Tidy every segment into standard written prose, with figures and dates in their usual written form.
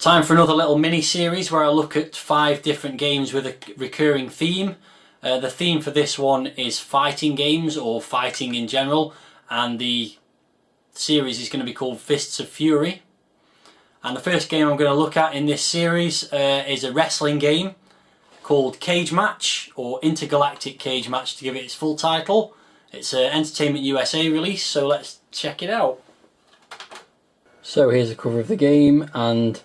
Time for another little mini series where I look at 5 different games with a recurring theme. The theme for this one is fighting games or fighting in general, and the series is going to be called Fists of Fury. And the first game I'm going to look at in this series is a wrestling game called Cage Match, or Intergalactic Cage Match to give it its full title. It's an Entertainment USA release, so let's check it out. So here's a cover of the game, and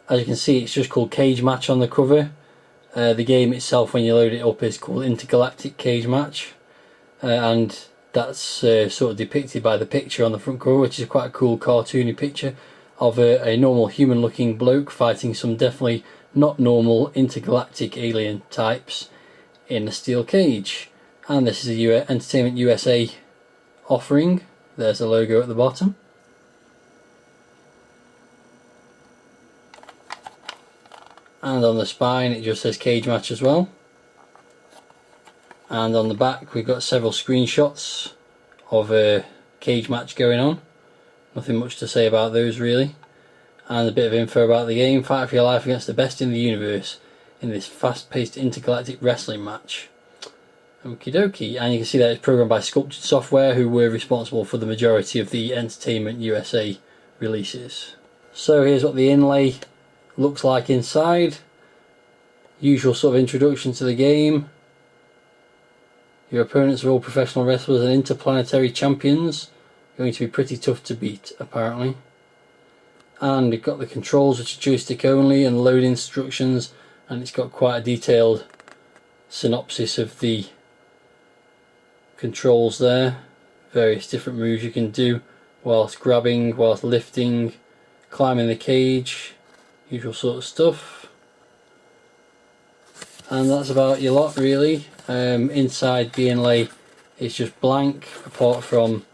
as you can see it's just called Cage Match on the cover. The game itself, when you load it up, is called Intergalactic Cage Match, and that's sort of depicted by the picture on the front cover, which is quite a cool cartoony picture of a normal human looking bloke fighting some definitely not normal intergalactic alien types in a steel cage. And this is a Entertainment USA offering. There's the logo at the bottom. And on the spine it just says Cage Match as well. And on the back we've got several screenshots of a cage match going on. Nothing much to say about those really. And a bit of info about the game. Fight for your life against the best in the universe in this fast-paced intergalactic wrestling match. Okie dokie. And you can see that it's programmed by Sculpted Software, who were responsible for the majority of the Entertainment USA releases. So here's what the inlay looks like inside. Usual sort of introduction to the game. Your opponents are all professional wrestlers and interplanetary champions. Going to be pretty tough to beat, apparently. And we've got the controls, which are joystick only, and load instructions, and it's got quite a detailed synopsis of the controls there. Various different moves you can do whilst grabbing, whilst lifting, climbing the cage, usual sort of stuff. And that's about your lot really. Inside the inlay is just blank, apart from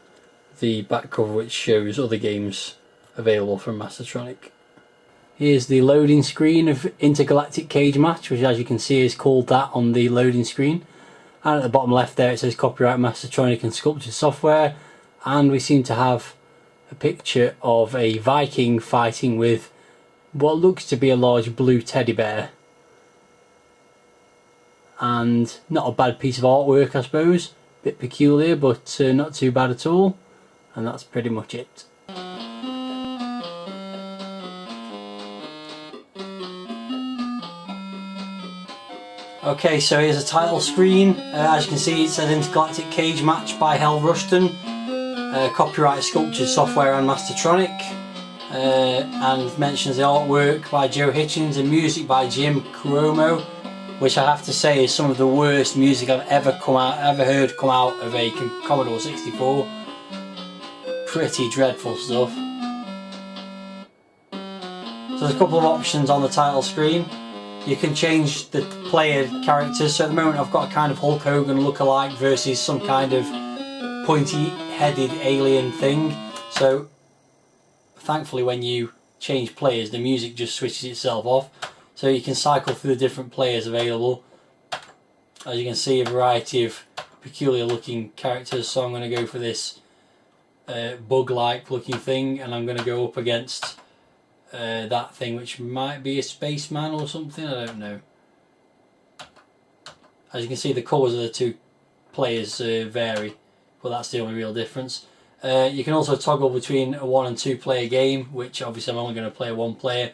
the back cover, which shows other games available from Mastertronic. Here's the loading screen of Intergalactic Cage Match, which as you can see is called that on the loading screen. And at the bottom left there it says copyright Mastertronic and Sculpted Software. And we seem to have a picture of a Viking fighting with what looks to be a large blue teddy bear. And not a bad piece of artwork, I suppose. Bit peculiar, but not too bad at all. And that's pretty much it. Okay, so here's a title screen. As you can see, it says Intergalactic Cage Match by Hal Rushton. Copyright Sculpted Software and Mastertronic. And mentions the artwork by Joe Hitchens and music by Jim Cuomo, which I have to say is some of the worst music I've ever heard come out of a Commodore 64. Pretty dreadful stuff. So there's a couple of options on the title screen. You can change the player characters. So at the moment I've got a kind of Hulk Hogan look-alike versus some kind of pointy-headed alien thing. So thankfully when you change players the music just switches itself off. So you can cycle through the different players available. As you can see, a variety of peculiar looking characters. So I'm going to go for this bug-like looking thing, and I'm going to go up against that thing which might be a spaceman or something, I don't know. As you can see, the colours of the two players vary, but that's the only real difference. You can also toggle between a 1 and 2 player game, which obviously I'm only going to play 1 player,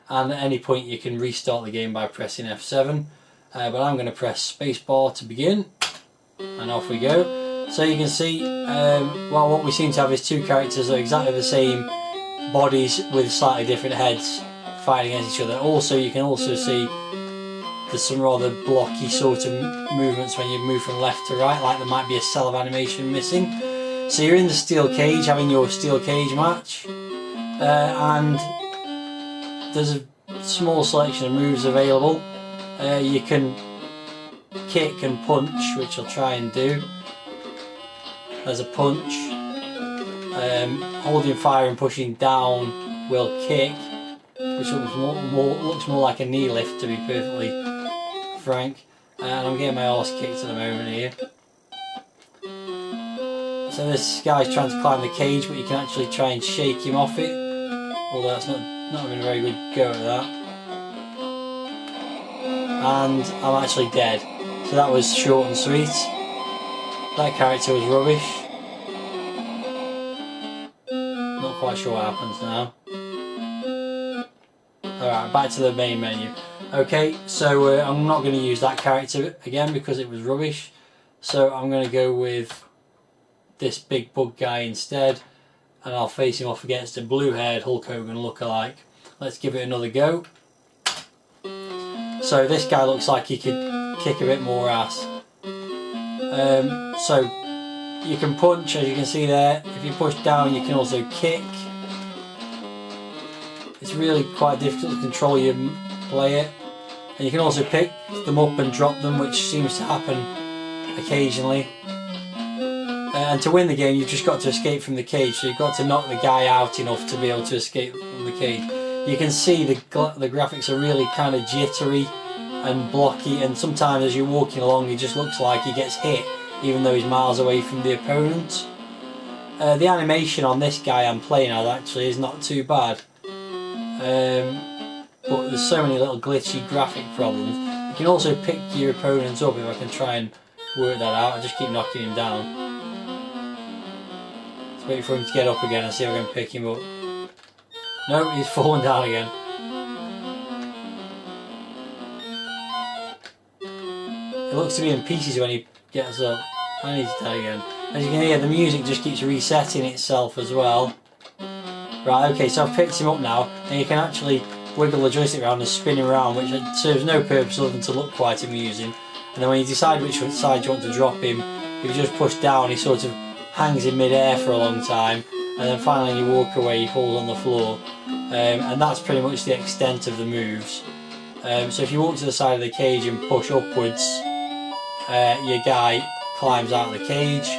and at any point you can restart the game by pressing F7, but I'm going to press spacebar to begin, and off we go. So you can see, well, what we seem to have is 2 characters that are exactly the same bodies with slightly different heads fighting against each other. Also, you can also see there's some rather blocky sort of movements when you move from left to right, like there might be a cell of animation missing. So you're in the steel cage having your steel cage match, and there's a small selection of moves available. You can kick and punch, which I'll try and do. There's a punch. Holding fire and pushing down will kick, which looks more like a knee lift, to be perfectly frank. And I'm getting my arse kicked at the moment here. So this guy's trying to climb the cage, but you can actually try and shake him off it. Although that's not Not having a very good go at that. And I'm actually dead. So that was short and sweet. That character was rubbish. Not quite sure what happens now. Alright, back to the main menu. Okay, so I'm not going to use that character again because it was rubbish. So I'm going to go with this big bug guy instead. And I'll face him off against a blue-haired Hulk Hogan lookalike. Let's give it another go. So this guy looks like he could kick a bit more ass. So you can punch, as you can see there. If you push down, you can also kick. It's really quite difficult to control your player. And you can also pick them up and drop them, which seems to happen occasionally. And to win the game, you've just got to escape from the cage. So you've got to knock the guy out enough to be able to escape from the cage. You can see the graphics are really kind of jittery and blocky, and sometimes as you're walking along, he just looks like he gets hit, even though he's miles away from the opponent. The animation on this guy I'm playing as actually is not too bad. But there's so many little glitchy graphic problems. You can also pick your opponents up if I can try and work that out. I just keep knocking him down. Let's wait for him to get up again and see if I can pick him up. No, he's fallen down again. It looks to be in pieces when he gets up. I need to die again. As you can hear, the music just keeps resetting itself as well. Right, okay, so I've picked him up now, and you can actually wiggle the joystick around and spin him around, which serves no purpose other than to look quite amusing. And then when you decide which side you want to drop him, if you just push down, he sort of hangs in mid-air for a long time, and then finally when you walk away, he falls on the floor. And that's pretty much the extent of the moves. So if you walk to the side of the cage and push upwards, your guy climbs out of the cage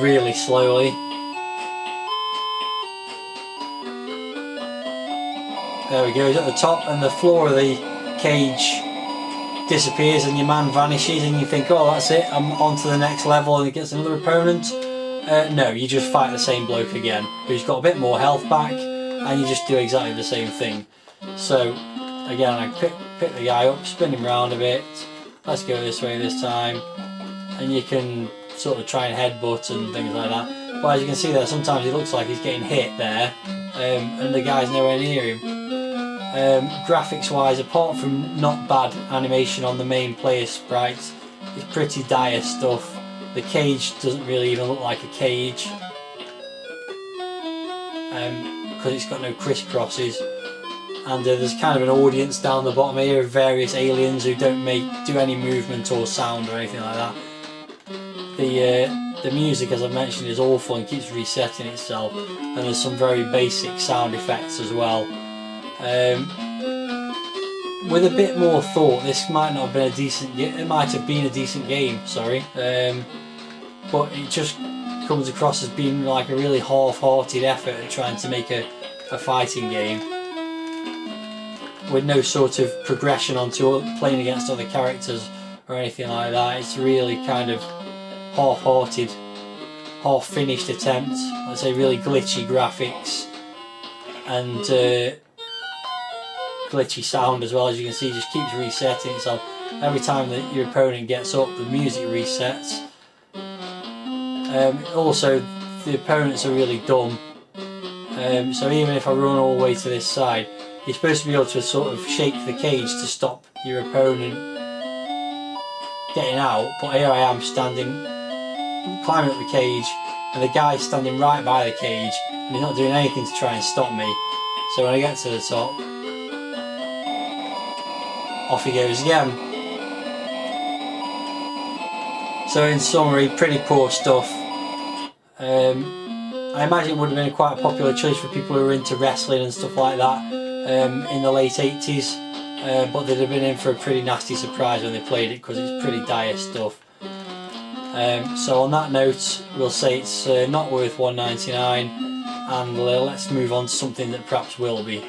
really slowly. There we go, he's at the top, and the floor of the cage disappears and your man vanishes, and you think, oh, that's it, I'm on to the next level, and he gets another opponent. No, you just fight the same bloke again, who's got a bit more health back, and you just do exactly the same thing. So again, I pick the guy up, spin him round a bit. Let's go this way this time, and you can sort of try and headbutt and things like that. But as you can see there, sometimes he looks like he's getting hit there, and the guy's nowhere near him. Graphics wise, apart from not bad animation on the main player sprites, it's pretty dire stuff. The cage doesn't really even look like a cage, because it's got no crisscrosses. And there's kind of an audience down the bottom here of various aliens who don't do any movement or sound or anything like that. The music, as I mentioned, is awful and keeps resetting itself, and there's some very basic sound effects as well. With a bit more thought, this might not have been a decent. It might have been a decent game. Sorry, but it just comes across as being like a really half-hearted effort at trying to make a fighting game with no sort of progression onto playing against other characters or anything like that. It's really kind of half-hearted, half-finished attempt. Let's say really glitchy graphics and glitchy sound as well. As you can see, it just keeps resetting itself. Every time that your opponent gets up, the music resets. Also, the opponents are really dumb. So even if I run all the way to this side, you're supposed to be able to sort of shake the cage to stop your opponent getting out, but here I am climbing up the cage, and the guy's standing right by the cage, and he's not doing anything to try and stop me. So when I get to the top, off he goes again. So in summary, pretty poor stuff. I imagine it would have been quite a popular choice for people who are into wrestling and stuff like that in the late 80s, but they'd have been in for a pretty nasty surprise when they played it, because it's pretty dire stuff. So on that note, we'll say it's not worth $1.99, and let's move on to something that perhaps will be.